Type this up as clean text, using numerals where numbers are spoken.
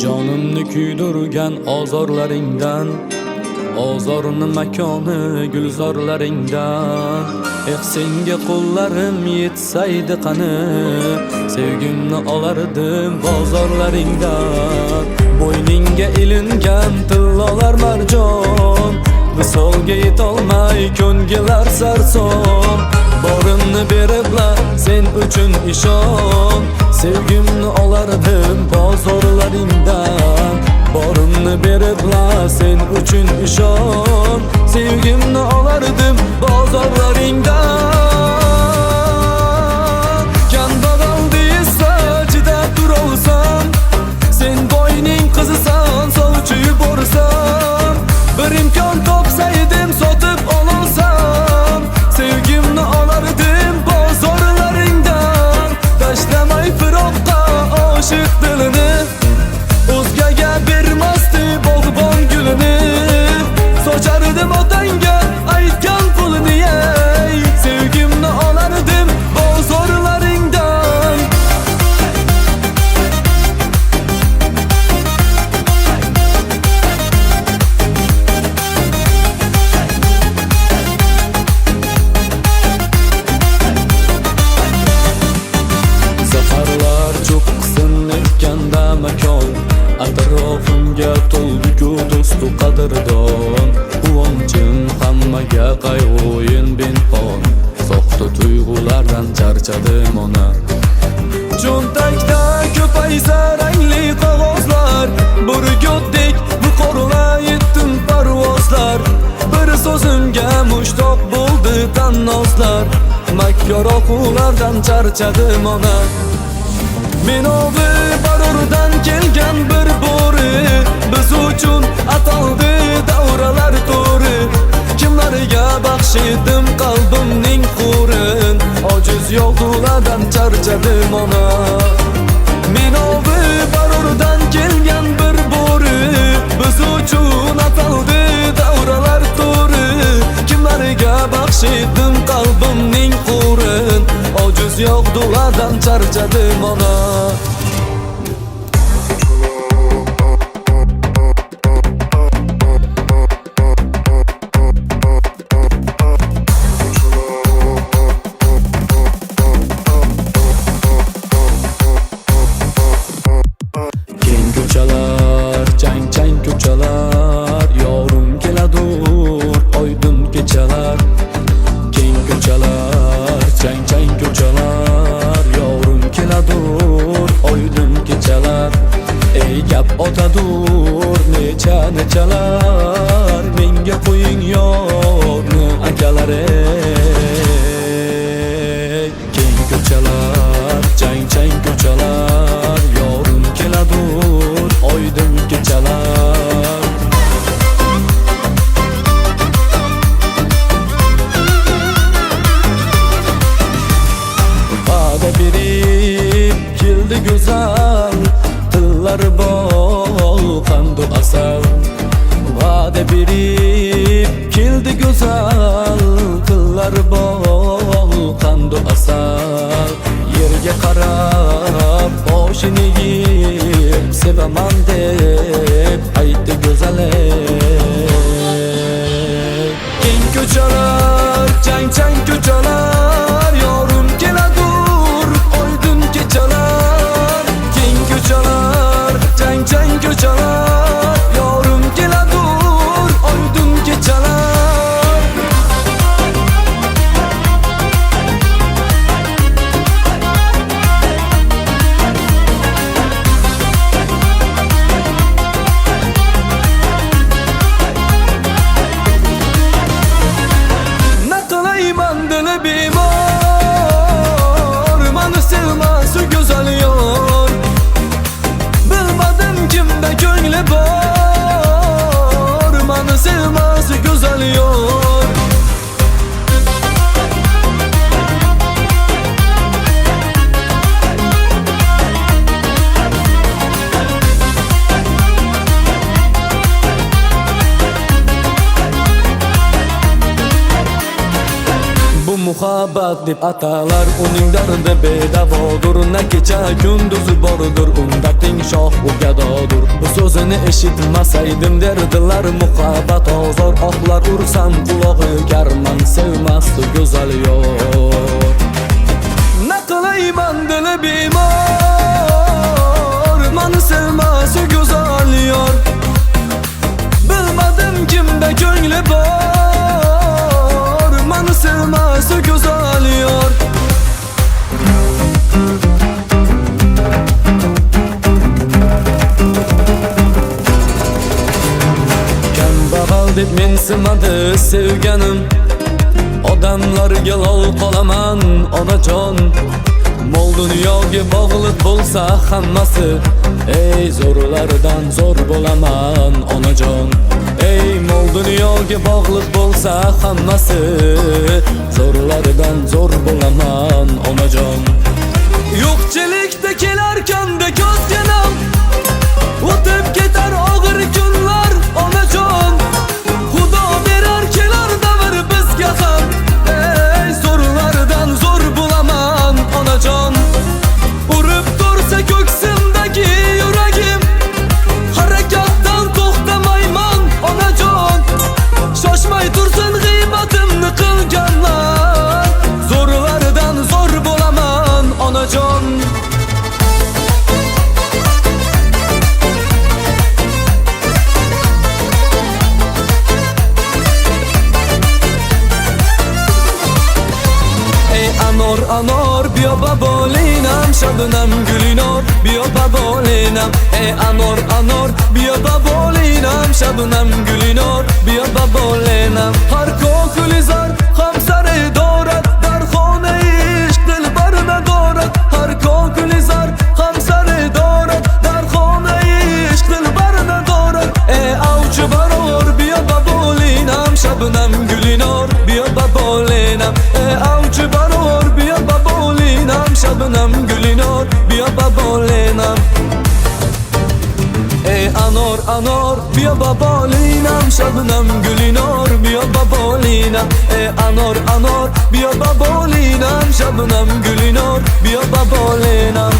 Jonimni kuydirgan ozorlaringdan, ozorni makoni gulzorlaringdan. Senga qo'llarim yetsaydi qani, sevgimni olardim bozorlaringdan. Bo'yningga ilingan tillolar marjon, visolga yetolmay ko'ngillar sarson. Borimni beribla sen uchun ishon, sevgimni olardim bozorlaringdan. Borimni beribla sen uchun ishon, sevgimni olardim bozorlaringdan. Kambag'al deysa chidab turolsam, sen boyning qizisan sovchi yuborsam. Bir imkon topsaydim sotib ololsam, sevgimni olardim bozorlaringdan. Tashlamay firoqqa oshiq dilini, o'zgaga bermasdi bog'bon gulini. Sochardim otangga aytgan pulini, sevgimni olardim bozorlaringdan. Safarlar cho'qqin etganda makon, atrofimga to'ldi-ku do'stu qadrdon. Quvonchim hammaga qayg'o'yin pinhon, soxta tuyg'ulardan charchadim ona. Cho'ntakda ko'paysa rangli qog'ozlar, burgutdek viqorlaydim parvozlar. Bir so'zimga mushtoq bo'ldi tannozlar, makkor oquvlardan charchadim ona. Men ovi barurdan kelgan bir bo'ri, biz uchun ataldi davralar to'ri. Kimlarga baxshidim qalbimning xurin, ojiz yog'dulardan charchadim ona. Men ovi barurdan kelgan bir bo'ri, biz uchun ataldi davralar to'ri. Kimlarga baxshidim qalbimning xurin, ojiz yog'dulardan charchadim ona. Keng ko'chalar, chang-chang ko'chalar, yorim keladur oydin kechalar. Keng ko'chalar, chang-chang ko'chalar, yorim keladur oydin kechalar. Ey gap otadur nechalar, menga qo'ying yorni akalar. Keng ko'chalar, chang-chang ko'chalar, yorim keladur oydin kechalar. Va'da berib keldi go'zal, tillari bol qandu asal. Va'da berib keldi go'zal, tillari bol qandu asal. Yerga qarab boshini yeb, sevaman deb aytdi go'zal. Keng ko'chalar, chang-chang ko'chalar, yorim keladur oydin kechalar. Keng ko'chalar, chang-chang ko'chalar, yorim keladur oydin kechalar. Naqlayman dili bemor, mani sevmasi go'zal yor. Bilmadim kimda ko'ngli bor, mani sevmasi go'zal yor. Bu muhabbat deb atalar, uning dardi bedavodur. Na kecha kunduzi bordur, unda teng shoh u gadodur. sözünü eşitmasaydım derdiler muhabbat ozor. Oklar ursam kulağı german sevmezdi güzel yor. Ne kılayman dili bimar, manı sevmesi güzel yor. Bilmedim kimde gönlü var, manı sevmesi güzel yor. Kambag'al deb mensimadı sevganim, odamlarga lol qolaman onajon. Mol dunyoga bog'liq bo'lsa hammasi, ey zo'rlardan zo'r bo'laman onajon. Ey mol dunyoga bog'liq bo'lsa hammasi, zo'rlardan zo'r bo'laman onajon. Yo'qchilikda kelarkanda ko'zganam, o'tib ketar og'ir kunlar onajon. Xudo berar kelar davr bizga ham, ey zo'rlardan zo'r bo'laman onajon. Urib tursa ko'ksimdagi yuragim, harakatdan to'xtamayman onajon. Shoshmay tursin g'iybatimni qilganlar, zo'rlardan zo'r bo'laman onajon. Anor anor biyo babolinam, shabnam gulinor biyo babolinam. Ey anor anor biyo babolinam, shabnam gulinor biyo babolinam. Har ko'kulizar ham sari dorat, dar xona ishq dilbarna dorat. Har ko'kulizar ham sari dorat, dar xona ishq dilbarna dorat. Ey avchi baror biyo babolinam, shabnam gulinor biyo babolinam. Ey avchi baror biyo babolinam, shabnam gulinor biyo babolinam. Ey anor anor biyo babolinam, shabnam gulinor biyo babolinam. Ey anor anor biyo babolinam, shabnam gulinor biyo babolinam.